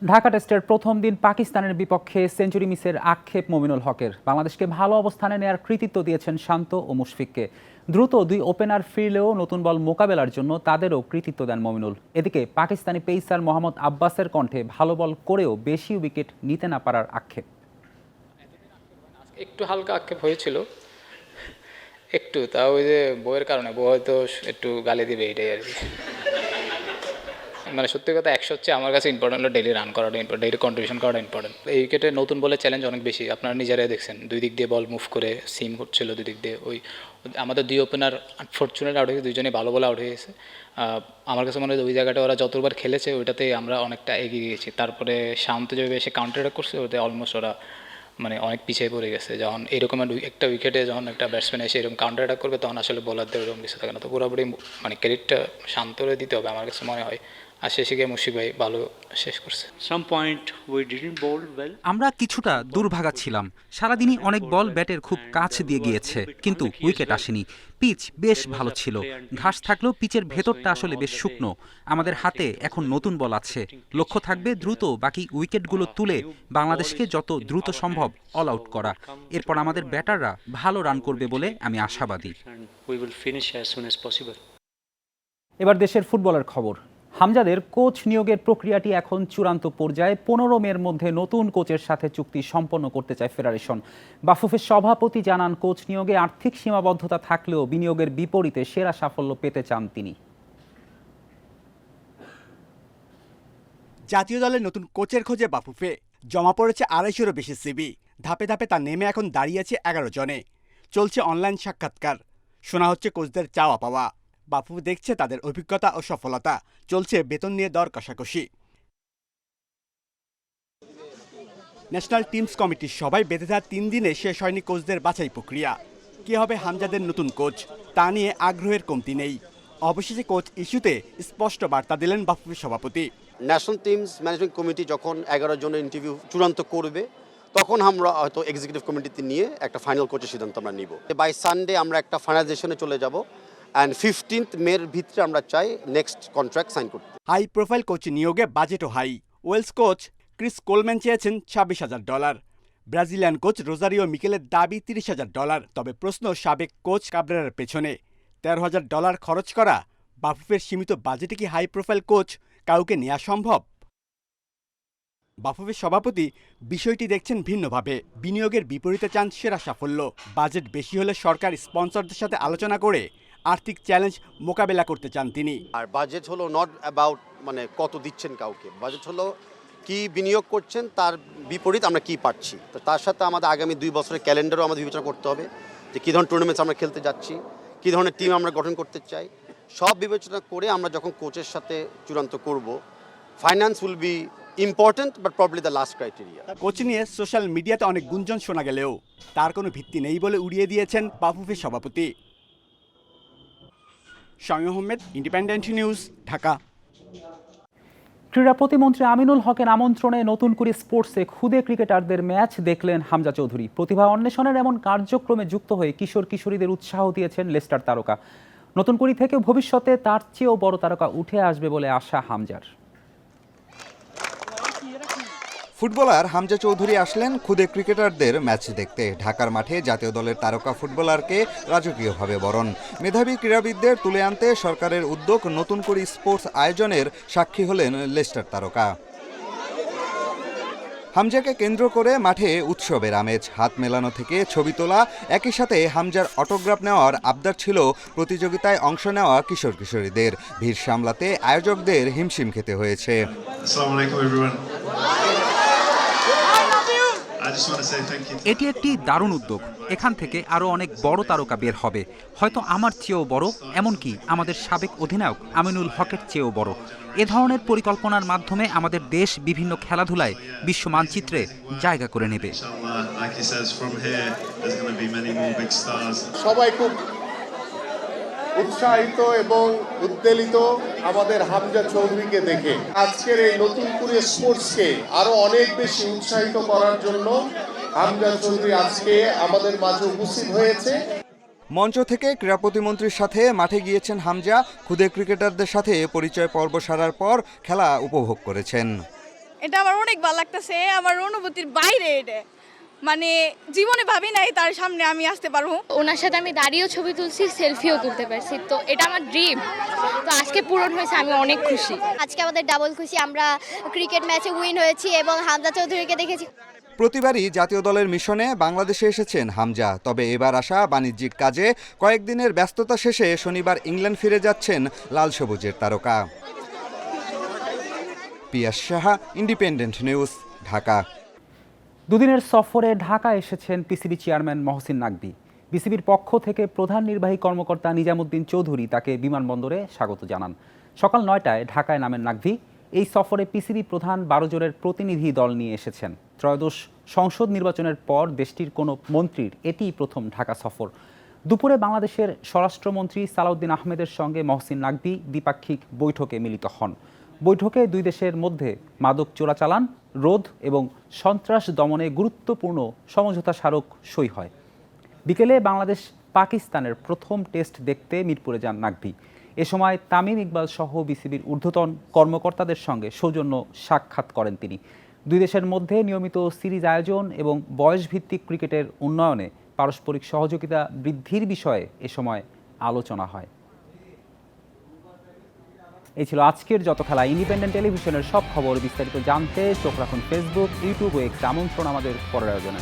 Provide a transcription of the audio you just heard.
ঢাকা টেস্টের প্রথম দিন পাকিস্তানের বিপক্ষে সেঞ্চুরি মিসের আক্ষেপ মমিনুল হকের। বাংলাদেশকে ভালো অবস্থানে নেয়ার কৃতিত্ব দিয়েছেন শান্ত ও মুশফিককে। দ্রুত দুই ওপেনার ফিরলেও নতুন বল মোকাবেলার জন্য তাদেরও কৃতিত্ব দেন মমিনুল। এদিকে পাকিস্তানি পেসার মোহাম্মদ আব্বাসের কণ্ঠে ভালো বল করেও বেশি উইকেট নিতে না পারার আক্ষেপ। একটু হালকা আক্ষেপ হয়েছিল, একটু, তাও ওই যে বইয়ের কারণে বউ হয়তো একটু গালি দিবে, এটাই আর কি। মানে সত্যি কথা 100 হচ্ছে আমার কাছে ইম্পর্টেন্ট হলো ডেইলি রান করাটা ইম্পর্টেন্ট, ডেইলি কন্ট্রিবিউশন করাটা ইম্পর্টেন্ট। এই উইকেটে নতুন বলের চ্যালেঞ্জ অনেক বেশি, আপনারা নিজেরাই দেখছেন, দুই দিক দিয়ে বল মুভ করে সিম করছিল দুই দিক দিয়ে। ওই আমাদের দুই ওপেনার আনফর্চুনেট আউট হয়ে দুইজনেই ভালো বলে আউট হয়ে গেছে। আমার কাছে মনে হয় ওই জায়গাটা ওরা যতবার খেলেছে ওইটাতে আমরা অনেকটা এগিয়ে গেছি। তারপরে শান্ত যেভাবে এসে কাউন্টার অ্যাটাক করছে ওতে অলমোস্ট ওরা মানে অনেক পিছিয়ে পড়ে গেছে। যখন এরকম একটা উইকেটে যখন একটা ব্যাটসম্যান এসে এরকম কাউন্টার অ্যাটাক করবে তখন আসলে বোলারদের ওরকম কিছু থাকে না। তো পুরোপুরি মানে ক্রেডিটটা শান্তরে দিতে হবে আমার কাছে মনে হয়। আর শেষে গিয়ে মুশফিক ভাই ভালো শেষ করছে। আমরা কিছুটা দুর্ভাগা ছিলাম। সারাদিনই অনেক বল ব্যাটের খুব কাছ দিয়ে গিয়েছে, কিন্তু উইকেট আসেনি। পিচ বেশ ভালো ছিল, ঘাস থাকলেও পিচের ভেতরটা আসলে বেশ শুকনো। আমাদের হাতে এখন নতুন বল আছে, লক্ষ্য থাকবে দ্রুত বাকি উইকেটগুলো তুলে বাংলাদেশকে যত দ্রুত সম্ভব অল আউট করা। এরপর আমাদের ব্যাটাররা ভালো রান করবে বলে আমি আশাবাদী। এবার দেশের ফুটবলের খবর। হামজাদের কোচ নিয়োগের প্রক্রিয়াটি এখন চূড়ান্ত পর্যায়ে। 15 মের মধ্যে নতুন কোচের সাথে চুক্তি সম্পন্ন করতে চায় ফেডারেশন। বাফুফের সভাপতি জানান, কোচ নিয়োগে আর্থিক সীমাবদ্ধতা থাকলেও বিনিয়োগের বিপরীতে সেরা সাফল্য পেতে চান তিনি। জাতীয় দলের নতুন কোচের খোঁজে বাফুফে। জমা পড়েছে 250-এরও বেশি সিবি। ধাপে ধাপে তা নেমে এখন দাঁড়িয়েছে 11 জনে। চলছে অনলাইন সাক্ষাৎকার, শোনা হচ্ছে কোচদের চাওয়া পাওয়া। বাফুফে দেখছে তাদের অভিজ্ঞতা ও সফলতা। চলছে বেতন নিয়ে দর কষাকষি। ন্যাশনাল টিমস কমিটির সভায় বেঁধে থাকা 3 দিনে শেষ হয়নি কোচদের বাছাই প্রক্রিয়া। কে হবে হামজাদের নতুন কোচ তা নিয়ে আগ্রহের কমতি নেই। অবশেষে কোচ ইস্যুতে স্পষ্ট বার্তা দিলেন বাফুফের সভাপতি। ন্যাশনাল টিমস ম্যানেজমেন্ট কমিটি যখন 11 জনের ইন্টারভিউ চূড়ান্ত করবে তখন আমরা হয়তো এক্সিকিউটিভ কমিটিতে নিয়ে একটা ফাইনাল কোচের সিদ্ধান্ত আমরা নিব। বাই সানডে আমরা একটা ফাইনালাইজেশনে চলে যাব অ্যান্ড 15th মের ভিতরে আমরা চাই নেক্সট কন্ট্রাক্ট সাইন করতে। হাই প্রোফাইল কোচ নিয়োগে বাজেটও high. Wales coach Chris Coleman চেয়েছেন $26,000। ব্রাজিলিয়ান কোচ রোজারিও মিকেলের দাবি $30,000। তবে প্রশ্ন সাবেক কোচ কাবরেরার পেছনে। $13,000 খরচ করা বাফুফের সীমিত বাজেটে কি হাই প্রোফাইল কোচ কাউকে নেওয়া সম্ভব? বাফুফের সভাপতি বিষয়টি দেখছেন ভিন্নভাবে। বিনিয়োগের বিপরীতে চান সেরা সাফল্য। বাজেট বেশি হলে সরকার স্পন্সরদের সাথে আলোচনা করে আর্থিক চ্যালেঞ্জ মোকাবেলা করতে চান তিনি। আর বাজেট হলো নট অ্যাবাউট মানে কত দিচ্ছেন কাউকে, বাজেট হলো কি বিনিয়োগ করছেন তার বিপরীত আমরা কি পাচ্ছি। তো তার সাথে আমাদের আগামী 2 বছরের ক্যালেন্ডারও আমাদের বিবেচনা করতে হবে যে কী ধরনের টুর্নামেন্টস আমরা খেলতে যাচ্ছি, কী ধরনের টিম আমরা গঠন করতে চাই। সব বিবেচনা করে আমরা যখন কোচের সাথে চূড়ান্ত করব, finance will be important but probably the last criteria. Coach নিয়ে সোশ্যাল মিডিয়াতে অনেক গুঞ্জন শোনা গেলেও তার কোনো ভিত্তি নেই বলে উড়িয়ে দিয়েছেন বাফুফের সভাপতি। Shamim Ahmed, independent news, Dhaka. ক্রীড়া প্রতিমন্ত্রী আমিনুল হকের আমন্ত্রণে নতুন করে স্পোর্টসে খুদে ক্রিকেটারদের ম্যাচ দেখলেন হামজা চৌধুরী। প্রতিভা অন্বেষণের এমন কার্যক্রমে যুক্ত হয়ে কিশোর কিশোরীদের উৎসাহ দিয়েছেন লেস্টার তারকা। নতুন করে থেকে ভবিষ্যতে তার চেয়েও বড় তারকা উঠে আসবে বলে আশা হামজার। ফুটবলার হামজা চৌধুরী আসলেন খুদে ক্রিকেটারদের ম্যাচ দেখতে। ঢাকার মাঠে জাতীয় দলের তারকা ফুটবলারকে রাজকীয়ভাবে বরণ। মেধাবী ক্রীড়াবিদদের তুলে আনতে সরকারের উদ্যোগ, নতুন করে স্পোর্টস আয়োজনের সাক্ষী হলেন লেস্টার তারকা। হামজাকে কেন্দ্র করে মাঠে উৎসবের আমেজ। হাত মেলানো থেকে ছবি তোলা, একই সাথে হামজার অটোগ্রাফ নেওয়ার আবদার ছিল প্রতিযোগিতায় অংশ নেওয়া কিশোর কিশোরীদের। ভিড় সামলাতে আয়োজকদের হিমশিম খেতে হয়েছে। এটি একটি দারুণ উদ্যোগ। এখান থেকে আরও অনেক বড় তারকা বের হবে, হয়তো আমার চেয়েও বড়, এমনকি আমাদের সাবেক অধিনায়ক আমিনুল হকের চেয়েও বড়। এ ধরনের পরিকল্পনার মাধ্যমে আমাদের দেশ বিভিন্ন খেলাধুলায় বিশ্ব মানচিত্রে জায়গা করে নেবে। সবাই খুব উৎসাহিত এবং উদ্বেলিত আমাদের হামজা চৌধুরীকে দেখে। আজকের এই নতুন করে স্পোর্টসকে আরো অনেক বেশি উৎসাহিত করার জন্য হামজা চৌধুরী আজকে আমাদের মাঝে উপস্থিত হয়েছে। মঞ্চ থেকে ক্রীড়া প্রতিমন্ত্রীর সাথে মাঠে গিয়েছেন হামজা। খুদে ক্রিকেটারদের সাথে পরিচয় পর্ব সারার পর খেলা উপভোগ করেছেন। এটা আমার অনেক ভালো লাগতেছে, আমার অনুভূতির বাইরে এটা, মানে জীবনে ভাবি নাই তার সামনে আমি আসতে পারবো। ওনার সাথে আমি দাঁড়িয়েও ছবি তুলছি, সেলফিও তুলতে পারছি, তো এটা আমার ড্রিম, তো আজকে পূরণ হয়েছে, আমি অনেক খুশি। আজকে আমাদের ডাবল খুশি, আমরা ক্রিকেট ম্যাচে উইন হয়েছি এবং হামজা চৌধুরীকে দেখেছি। প্রতিবারই জাতীয় দলের মিশনে বাংলাদেশে এসেছেন হামজা, তবে এবার আসা বাণিজ্যিক কাজে কয়েকদিনের ব্যস্ততা শেষে শনিবার ইংল্যান্ড ফিরে যাচ্ছেন লাল সবুজের তারকা। পিয়াস সাহা, ইন্ডিপেন্ডেন্ট নিউজ, ঢাকা। দুদিনের সফরে ঢাকা এসেছেন পিসিবি চেয়ারম্যান মহসিন নাকভী। বিসিবির পক্ষ থেকে প্রধান নির্বাহী কর্মকর্তা নিজামুদ্দিন চৌধুরী তাকে বিমানবন্দরে স্বাগত জানান। সকাল 9টায় ঢাকায় নামেন নাকভী। এই সফরে পিসিবি প্রধান 12 জনের প্রতিনিধি দল নিয়ে এসেছেন। ত্রয়োদশ সংসদ নির্বাচনের পর দেশটির কোনো মন্ত্রীর এটিই প্রথম ঢাকা সফর। দুপুরে বাংলাদেশের স্বরাষ্ট্রমন্ত্রী সালাউদ্দিন আহমেদের সঙ্গে মহসিন নাকভী দ্বিপাক্ষিক বৈঠকে মিলিত হন। বৈঠকে দুই দেশের মধ্যে মাদক চোরাচালান রোধ এবং সন্ত্রাস দমনে গুরুত্বপূর্ণ সমঝোতা স্মারক সই হয়। বিকেলে বাংলাদেশ পাকিস্তানের প্রথম টেস্ট দেখতে মিরপুরে যান নাকভী। এ সময় তামিম ইকবাল সহ বিসিবির ঊর্ধ্বতন কর্মকর্তাদের সঙ্গে সৌজন্য সাক্ষাৎ করেন তিনি। দুই দেশের মধ্যে নিয়মিত সিরিজ আয়োজন এবং বয়সভিত্তিক ক্রিকেটের উন্নয়নে পারস্পরিক সহযোগিতা বৃদ্ধির বিষয়ে এ সময় আলোচনা হয়। এই ছিল আজকের যত খেলা। ইন্ডিপেন্ডেন্ট টেলিভিশনের সব খবর বিস্তারিত জানতে চোখ রাখুন ফেসবুক, ইউটিউব ও এক্স। আমন্ত্রণ আমাদের পরের আয়োজনে।